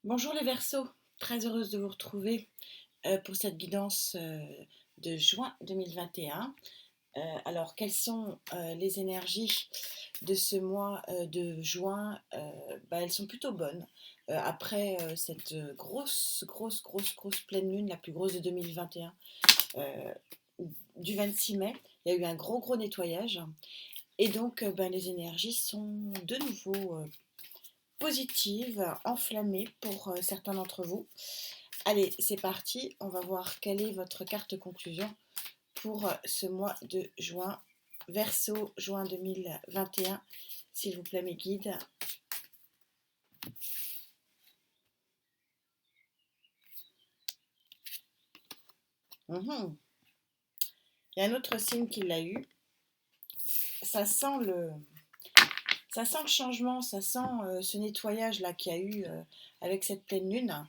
Bonjour les Verseaux, très heureuse de vous retrouver pour cette guidance de juin 2021. Alors, quelles sont les énergies de ce mois de juin? Elles sont plutôt bonnes. Après cette grosse pleine lune, la plus grosse de 2021, euh, du 26 mai, il y a eu un gros nettoyage. Et donc, les énergies sont de nouveau positives, enflammées pour certains d'entre vous. Allez, c'est parti, on va voir quelle est votre carte conclusion pour ce mois de juin. Verseau, juin 2021, s'il vous plaît mes guides. Il y a un autre signe qui l'a eu. Ça sent le, ça sent le changement, ça sent ce nettoyage là qu'il y a eu avec cette pleine lune.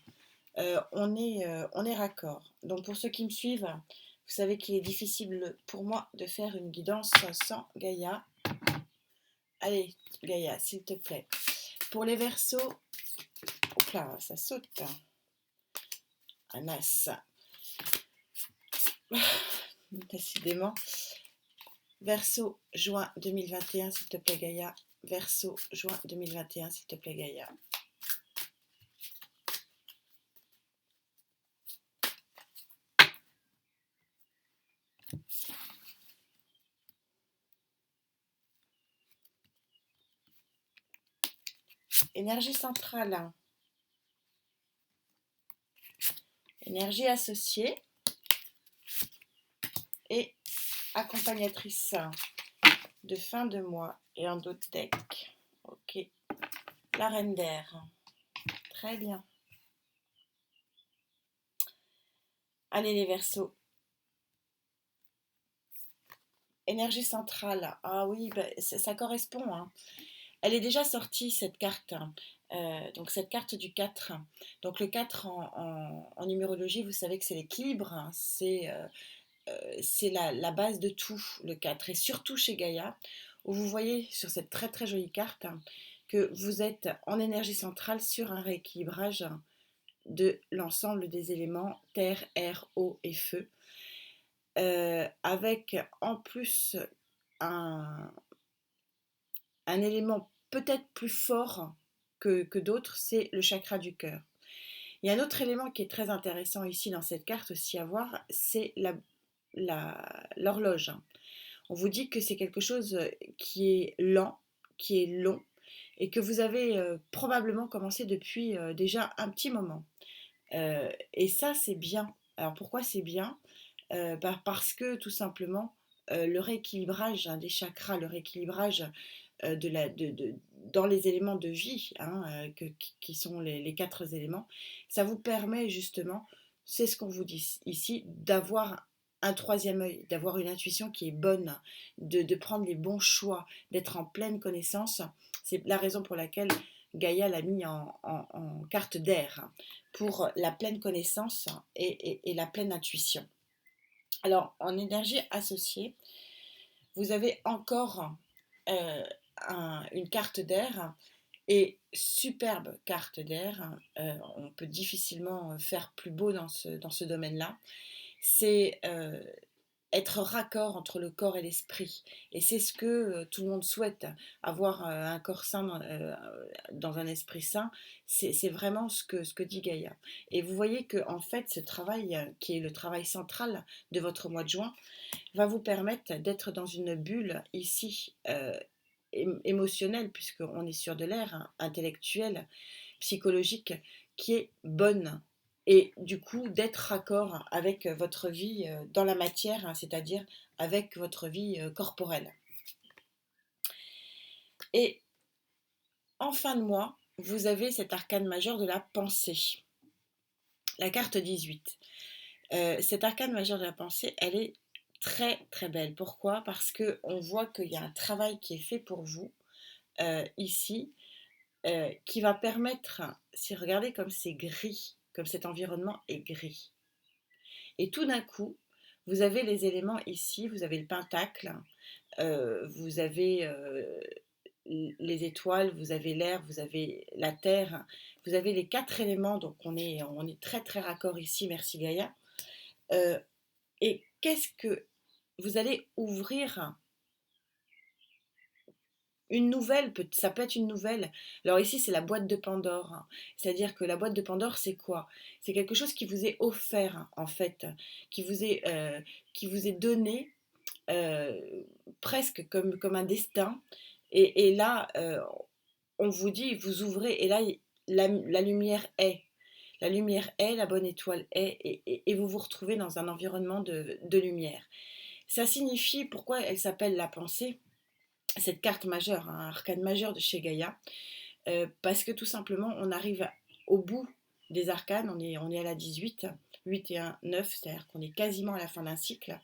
On est raccord. Donc pour ceux qui me suivent, vous savez qu'il est difficile pour moi de faire une guidance sans Gaïa. Allez, Gaïa, s'il te plaît. Pour les Verseaux, hop là, ça saute. Un as. Décidément. Verseau, juin 2021, s'il te plaît, Gaïa. Verseau, juin 2021, s'il te plaît, Gaïa. Énergie centrale. Énergie associée. Et accompagnatrice de fin de mois et un autre deck. Ok. La reine d'air. Très bien. Allez les Verseaux. Énergie centrale. Ah oui, ça correspond. Hein. Elle est déjà sortie cette carte. Donc cette carte du 4. Donc le 4 en numérologie, vous savez que c'est l'équilibre. Hein. C'est la base de tout, le 4. Et surtout chez Gaïa, où vous voyez sur cette très jolie carte que vous êtes en énergie centrale sur un rééquilibrage de l'ensemble des éléments terre, air, eau et feu. Avec en plus un élément peut-être plus fort que d'autres, c'est le chakra du cœur. Il y a un autre élément qui est très intéressant ici dans cette carte aussi à voir, c'est l'horloge. On vous dit que c'est quelque chose qui est lent, qui est long, et que vous avez probablement commencé depuis déjà un petit moment. Et ça, c'est bien. Alors pourquoi c'est bien? Parce que tout simplement, le rééquilibrage des chakras, le rééquilibrage dans les éléments de vie, hein, qui sont les quatre éléments, ça vous permet justement, c'est ce qu'on vous dit ici, d'avoir un troisième œil, d'avoir une intuition qui est bonne, de prendre les bons choix, d'être en pleine connaissance. C'est la raison pour laquelle Gaïa l'a mis en carte d'air, hein, pour la pleine connaissance et la pleine intuition. Alors, en énergie associée, vous avez encore euh, une carte d'air et superbe carte d'air. On peut difficilement faire plus beau dans ce domaine-là. C'est être raccord entre le corps et l'esprit. Et c'est ce que tout le monde souhaite, avoir un corps sain dans un esprit sain. C'est vraiment ce que dit Gaïa. Et vous voyez que en fait, ce travail, qui est le travail central de votre mois de juin, va vous permettre d'être dans une bulle ici émotionnelle, puisqu'on est sur de l'air, hein, intellectuel, psychologique, qui est bonne. Et du coup, d'être raccord avec votre vie dans la matière, hein, c'est-à-dire avec votre vie corporelle. Et en fin de mois, vous avez cet arcane majeur de la pensée, la carte 18. Cette arcane majeure de la pensée, elle est très belle. Pourquoi? Parce qu'on voit qu'il y a un travail qui est fait pour vous ici, qui va permettre, si regardez comme c'est gris, comme cet environnement est gris. Et tout d'un coup, vous avez les éléments ici, vous avez le pentacle, vous avez les étoiles, vous avez l'air, vous avez la terre, vous avez les 4 éléments, donc on est très très raccord ici, merci Gaïa. Euh, et qu'est-ce que vous allez ouvrir une nouvelle, ça peut être une nouvelle. Alors ici, c'est la boîte de Pandore, hein. C'est-à-dire que la boîte de Pandore, c'est quoi? C'est quelque chose qui vous est offert, hein, en fait, qui vous est, euh, qui vous est donné euh, presque comme un destin. Et là, on vous dit, vous ouvrez, et là, la lumière est. La lumière est, la bonne étoile est, et vous vous retrouvez dans un environnement de lumière. Ça signifie, pourquoi elle s'appelle la pensée, cette carte majeure, un arcane majeur de chez Gaïa, parce que tout simplement, on arrive au bout des arcanes, on est à la 18, 8 et 1, 9, c'est-à-dire qu'on est quasiment à la fin d'un cycle.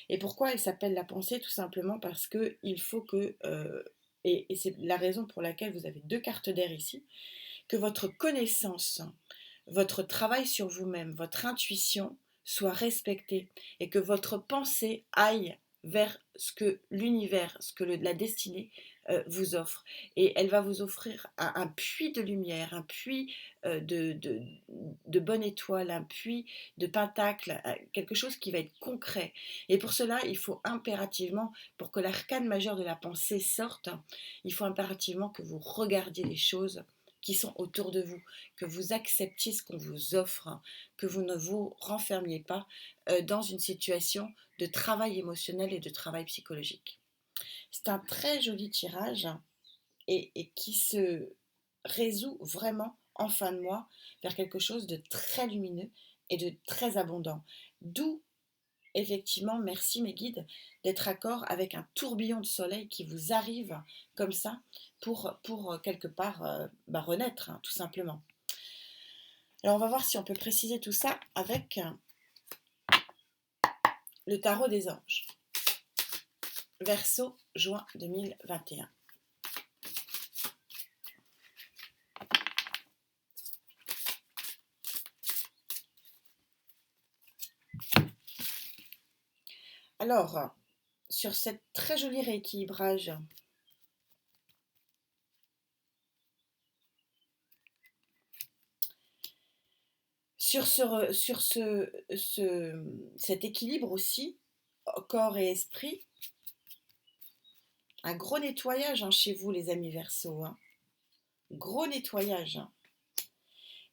Et pourquoi elle s'appelle la pensée? Tout simplement parce que il faut que, et c'est la raison pour laquelle vous avez 2 cartes d'air ici, que votre connaissance, votre travail sur vous-même, votre intuition soit respectée et que votre pensée aille vers ce que l'univers, ce que la destinée vous offre. Et elle va vous offrir un puits de lumière, un puits de bonne étoile, un puits de pentacle, quelque chose qui va être concret. Et pour cela, il faut impérativement, pour que l'arcane majeur de la pensée sorte, il faut impérativement que vous regardiez les choses qui sont autour de vous, que vous acceptiez ce qu'on vous offre, que vous ne vous renfermiez pas dans une situation de travail émotionnel et de travail psychologique. C'est un très joli tirage et qui se résout vraiment en fin de mois vers quelque chose de très lumineux et de très abondant. D'où effectivement, merci mes guides, d'être accord avec un tourbillon de soleil qui vous arrive comme ça pour quelque part renaître, hein, tout simplement. Alors on va voir si on peut préciser tout ça avec le tarot des anges. Verseau, juin 2021. Alors, sur cette très joli rééquilibrage, sur cet équilibre aussi, corps et esprit, un gros nettoyage, hein, chez vous les amis Verseau, hein. Gros nettoyage, hein.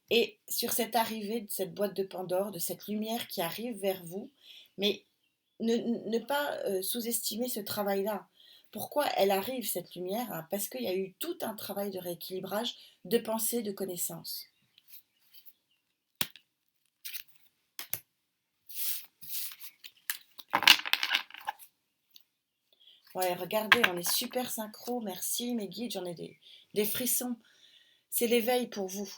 Et sur cette arrivée de cette boîte de Pandore, de cette lumière qui arrive vers vous, mais ne pas sous-estimer ce travail-là. Pourquoi elle arrive, cette lumière? Hein, parce qu'il y a eu tout un travail de rééquilibrage, de pensée, de connaissance. Ouais, regardez, on est super synchro, merci mes guides, j'en ai des frissons. C'est l'éveil pour vous.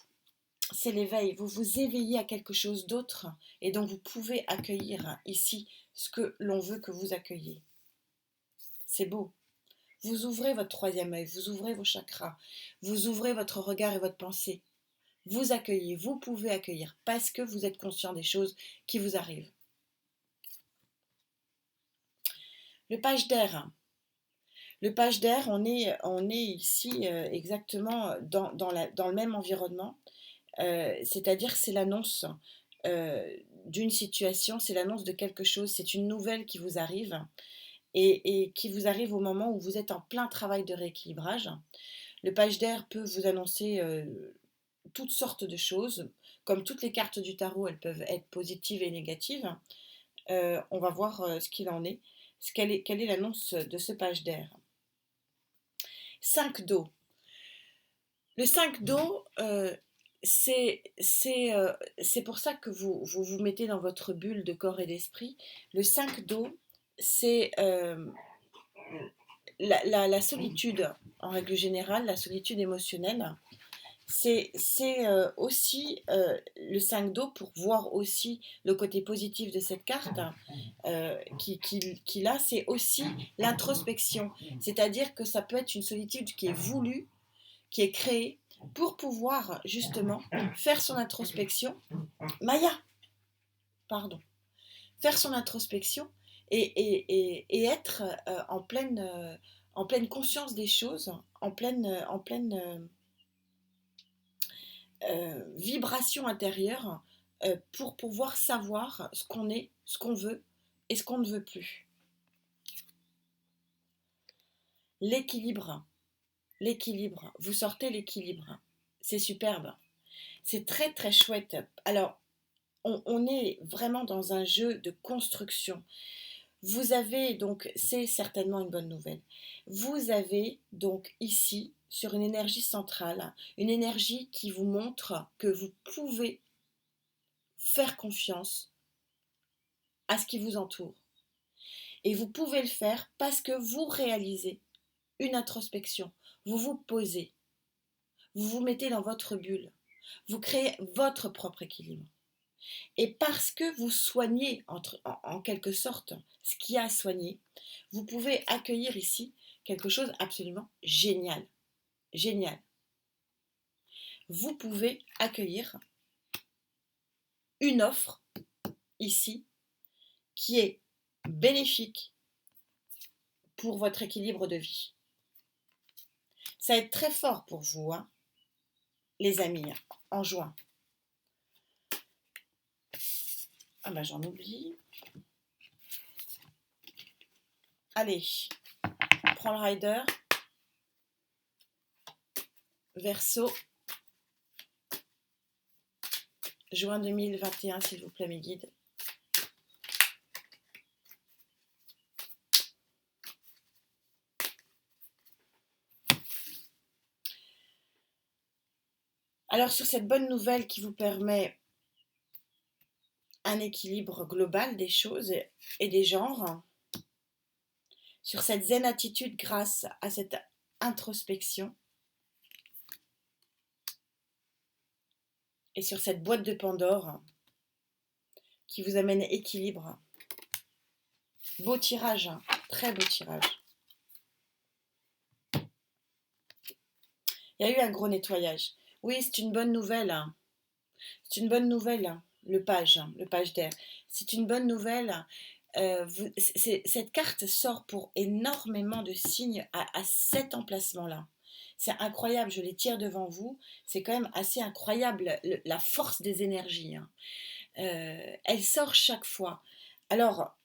C'est l'éveil. Vous vous éveillez à quelque chose d'autre et donc vous pouvez accueillir ici ce que l'on veut que vous accueilliez. C'est beau. Vous ouvrez votre troisième œil, vous ouvrez vos chakras, vous ouvrez votre regard et votre pensée. Vous accueillez, vous pouvez accueillir parce que vous êtes conscient des choses qui vous arrivent. Le page d'air. Le page d'air, on est ici exactement dans le même environnement. C'est-à-dire c'est l'annonce euh, d'une situation, c'est l'annonce de quelque chose, c'est une nouvelle qui vous arrive et qui vous arrive au moment où vous êtes en plein travail de rééquilibrage. Le page d'air peut vous annoncer toutes sortes de choses. Comme toutes les cartes du tarot, elles peuvent être positives et négatives. On va voir ce qu'il en est. Quelle est l'annonce de ce page d'air? 5 d'eau. Le 5 d'eau, c'est pour ça que vous mettez dans votre bulle de corps et d'esprit. Le 5 d'eau, c'est la solitude, en règle générale, la solitude émotionnelle. C'est aussi le 5 d'eau pour voir aussi le côté positif de cette carte qui là, c'est aussi l'introspection. C'est-à-dire que ça peut être une solitude qui est voulue, qui est créée pour pouvoir justement faire son introspection. Maya, pardon. Faire son introspection et être en pleine conscience des choses, vibration intérieure pour pouvoir savoir ce qu'on est, ce qu'on veut et ce qu'on ne veut plus. L'équilibre, l'équilibre, vous sortez l'équilibre. C'est superbe. C'est très très chouette. Alors, on est vraiment dans un jeu de construction. Vous avez donc, c'est certainement une bonne nouvelle, vous avez donc ici, sur une énergie centrale, une énergie qui vous montre que vous pouvez faire confiance à ce qui vous entoure. Et vous pouvez le faire parce que vous réalisez une introspection. Vous vous posez, vous vous mettez dans votre bulle, vous créez votre propre équilibre. Et parce que vous soignez en quelque sorte ce qui a soigné, vous pouvez accueillir ici quelque chose absolument génial. Génial. Vous pouvez accueillir une offre ici qui est bénéfique pour votre équilibre de vie. Ça va être très fort pour vous, hein, les amis, en juin. Ah ben j'en oublie. Allez, prends le rider. Verseau. Juin 2021, s'il vous plaît, mes guides. Alors, sur cette bonne nouvelle qui vous permet un équilibre global des choses et des genres, sur cette zen attitude grâce à cette introspection et sur cette boîte de Pandore qui vous amène équilibre. Beau tirage, hein, très beau tirage. Il y a eu un gros nettoyage. Oui, c'est une bonne nouvelle. Hein. C'est une bonne nouvelle, le page d'air. C'est une bonne nouvelle. Cette carte sort pour énormément de signes à cet emplacement-là. C'est incroyable, je les tire devant vous. C'est quand même assez incroyable la force des énergies. Hein. Elle sort chaque fois. Alors,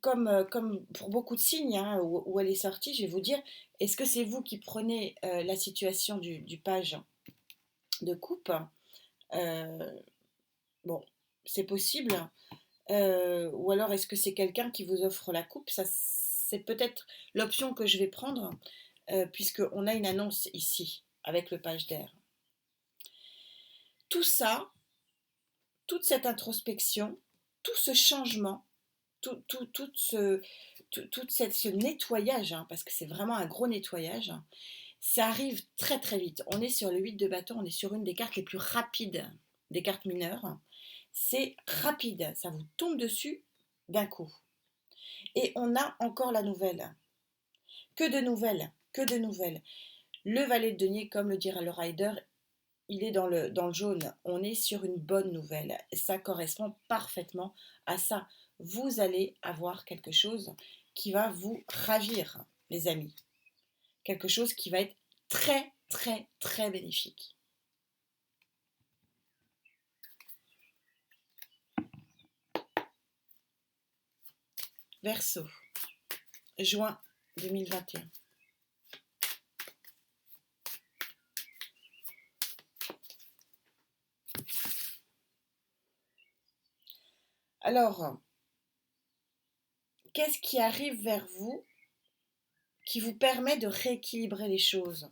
comme pour beaucoup de signes hein, où elle est sortie, je vais vous dire, est-ce que c'est vous qui prenez la situation du page de coupe Bon, c'est possible. Ou alors est-ce que c'est quelqu'un qui vous offre la coupe? Ça, c'est peut-être l'option que je vais prendre, puisqu'on a une annonce ici, avec le page d'air. Tout ça, toute cette introspection, tout ce changement, tout ce nettoyage, hein, parce que c'est vraiment un gros nettoyage, ça arrive très très vite. On est sur le 8 de bâton, on est sur une des cartes les plus rapides des cartes mineures. C'est rapide, ça vous tombe dessus d'un coup. Et on a encore la nouvelle. Que de nouvelles, que de nouvelles. Le valet de denier, comme le dira le rider, il est dans le jaune. On est sur une bonne nouvelle. Ça correspond parfaitement à ça. Vous allez avoir quelque chose qui va vous ravir, les amis. Quelque chose qui va être très, très, très bénéfique. Verseau, juin 2021. Alors, qu'est-ce qui arrive vers vous qui vous permet de rééquilibrer les choses?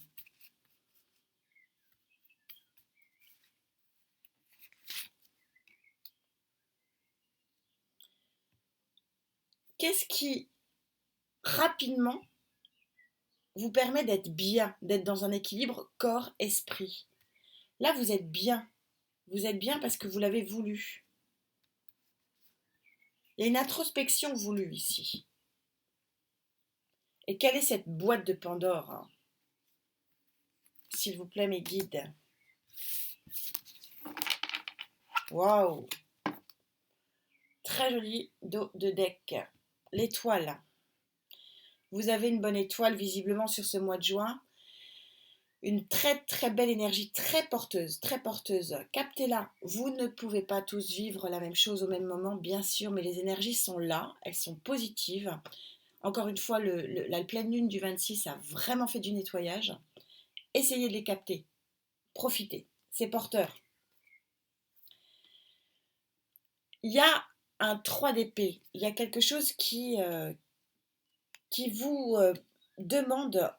Qu'est-ce qui, rapidement, vous permet d'être bien, d'être dans un équilibre corps-esprit? Là, vous êtes bien. Vous êtes bien parce que vous l'avez voulu. Il y a une introspection voulue ici. Et quelle est cette boîte de Pandore, hein? S'il vous plaît, mes guides. Waouh! Très joli dos de deck. L'étoile. Vous avez une bonne étoile visiblement sur ce mois de juin. une très très belle énergie, très porteuse, très porteuse. Captez-la. Vous ne pouvez pas tous vivre la même chose au même moment, bien sûr, mais les énergies sont là, elles sont positives. Encore une fois, la pleine lune du 26 a vraiment fait du nettoyage. Essayez de les capter. Profitez. C'est porteur. Il y a un 3 d'épée. Il y a quelque chose qui vous demande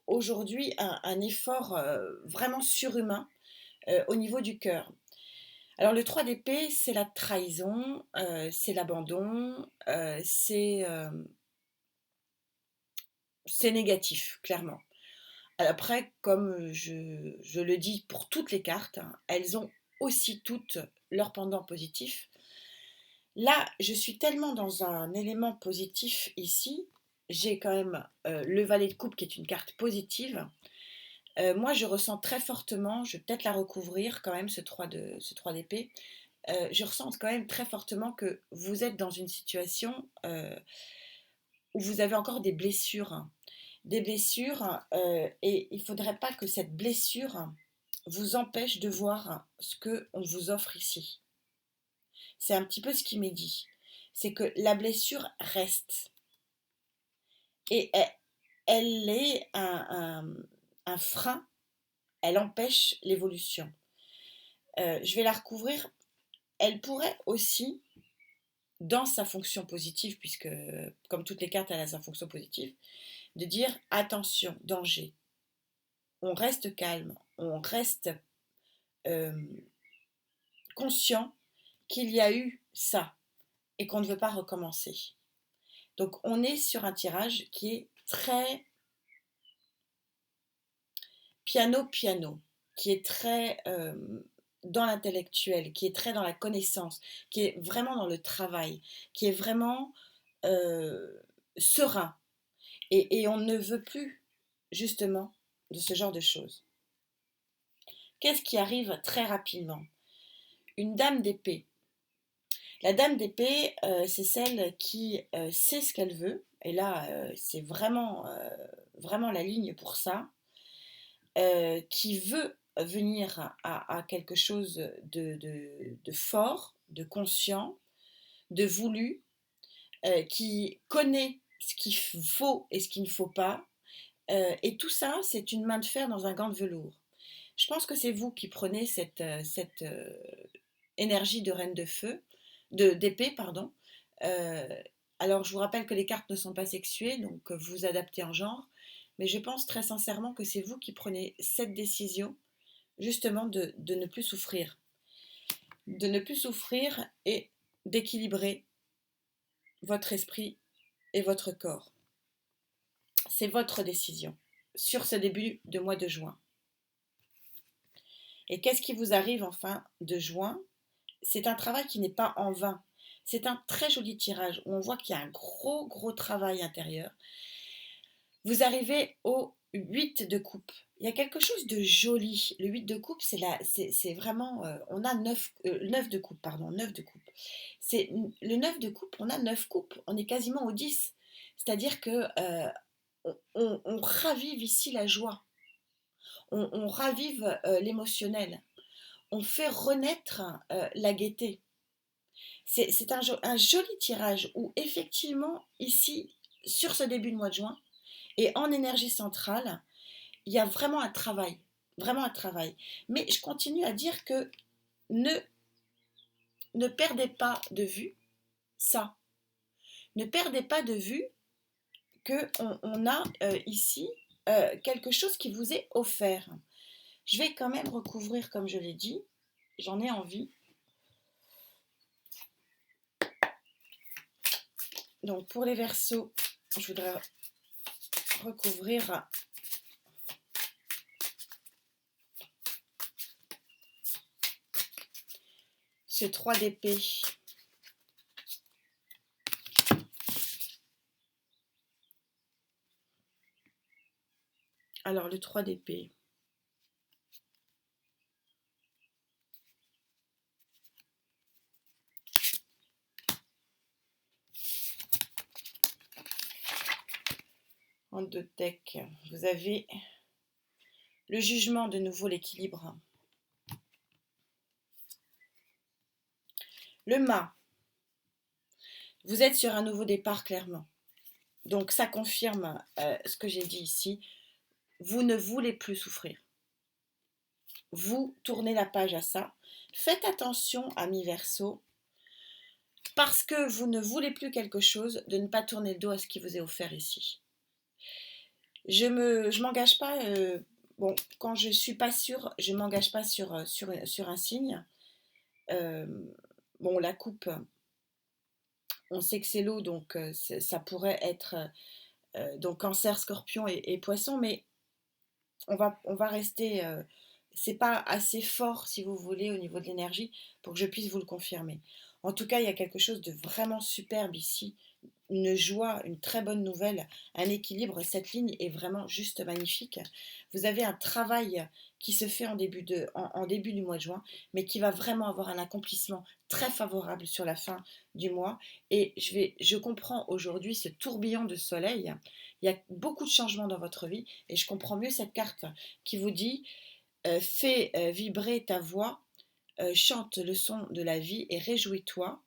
aujourd'hui un effort vraiment surhumain au niveau du cœur. Alors le 3 d'épée, c'est la trahison, c'est l'abandon, c'est négatif, clairement. Après, comme je le dis pour toutes les cartes, hein, elles ont aussi toutes leur pendant positif. Là, je suis tellement dans un élément positif ici. J'ai quand même le valet de coupe qui est une carte positive. Moi, je ressens très fortement, je vais peut-être la recouvrir quand même, ce 3 d'épée. Je ressens quand même très fortement que vous êtes dans une situation où vous avez encore des blessures. Des blessures, et il ne faudrait pas que cette blessure vous empêche de voir ce qu'on vous offre ici. C'est un petit peu ce qui m'est dit. C'est que la blessure reste. Et elle est un frein, elle empêche l'évolution. Je vais la recouvrir. Elle pourrait aussi, dans sa fonction positive, puisque comme toutes les cartes, elle a sa fonction positive, de dire attention, danger. On reste calme, on reste euh, conscient qu'il y a eu ça et qu'on ne veut pas recommencer. Donc on est sur un tirage qui est très piano-piano, qui est très dans l'intellectuel, qui est très dans la connaissance, qui est vraiment dans le travail, qui est vraiment euh, serein. Et on ne veut plus justement de ce genre de choses. Qu'est-ce qui arrive très rapidement? Une dame d'épée. La dame d'épée, c'est celle qui sait ce qu'elle veut. Et là, c'est vraiment la ligne pour ça. Qui veut venir à quelque chose de fort, de conscient, de voulu, qui connaît ce qu'il faut et ce qu'il ne faut pas. Et tout ça, c'est une main de fer dans un gant de velours. Je pense que c'est vous qui prenez cette énergie de reine de feu, d'épée, pardon. Euh, alors, je vous rappelle que les cartes ne sont pas sexuées, donc vous adaptez en genre. Mais je pense très sincèrement que c'est vous qui prenez cette décision, justement, de ne plus souffrir. De ne plus souffrir et d'équilibrer votre esprit et votre corps. C'est votre décision sur ce début de mois de juin. Et qu'est-ce qui vous arrive en fin de juin? C'est un travail qui n'est pas en vain. C'est un très joli tirage où on voit qu'il y a un gros travail intérieur. Vous arrivez au 8 de coupe. Il y a quelque chose de joli. Le 8 de coupe, c'est vraiment... on a 9 de coupe, pardon, 9 de coupe. Le 9 de coupe, on a 9 coupes. On est quasiment au 10. C'est-à-dire que on ravive ici la joie. On ravive l'émotionnel. On fait renaître la gaieté. C'est un joli tirage où effectivement, ici, sur ce début de mois de juin, et en énergie centrale, il y a vraiment un travail. Vraiment un travail. Mais je continue à dire que ne, ne perdez pas de vue ça. Ne perdez pas de vue qu'on a ici quelque chose qui vous est offert. Je vais quand même recouvrir, comme je l'ai dit. J'en ai envie. Donc pour les Verseaux, je voudrais recouvrir ce 3 d'épée. Alors le 3 d'épée. En deux decks, vous avez Le jugement, de nouveau l'équilibre. Le mât, vous êtes sur un nouveau départ clairement. Donc ça confirme ce que j'ai dit ici. Vous ne voulez plus souffrir. Vous tournez la page à ça. Faites attention, ami Verseau, parce que vous ne voulez plus quelque chose, de ne pas tourner le dos à ce qui vous est offert ici. Je m'engage pas. Bon, quand je suis pas sûre, je m'engage pas sur un signe. Euh, bon, la coupe, on sait que c'est l'eau, donc ça pourrait être donc Cancer, Scorpion et Poisson, mais on va rester. C'est pas assez fort, si vous voulez, au niveau de l'énergie pour que je puisse vous le confirmer. En tout cas, il y a quelque chose de vraiment superbe ici, une joie, une très bonne nouvelle, un équilibre. Cette ligne est vraiment juste magnifique. Vous avez un travail qui se fait en début du mois de juin, mais qui va vraiment avoir un accomplissement très favorable sur la fin du mois. Et je comprends aujourd'hui ce tourbillon de soleil. Il y a beaucoup de changements dans votre vie et je comprends mieux cette carte qui vous dit fais vibrer ta voix, chante le son de la vie et réjouis-toi.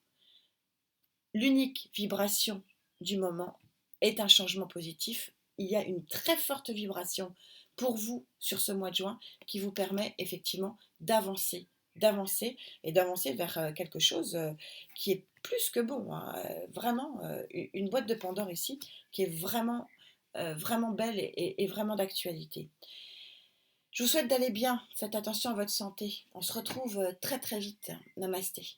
L'unique vibration du moment est un changement positif. Il y a une très forte vibration pour vous sur ce mois de juin qui vous permet effectivement d'avancer et d'avancer vers quelque chose qui est plus que bon, hein. Vraiment une boîte de Pandore ici qui est vraiment, vraiment belle et vraiment d'actualité. Je vous souhaite d'aller bien, faites attention à votre santé. On se retrouve très très vite. Namasté.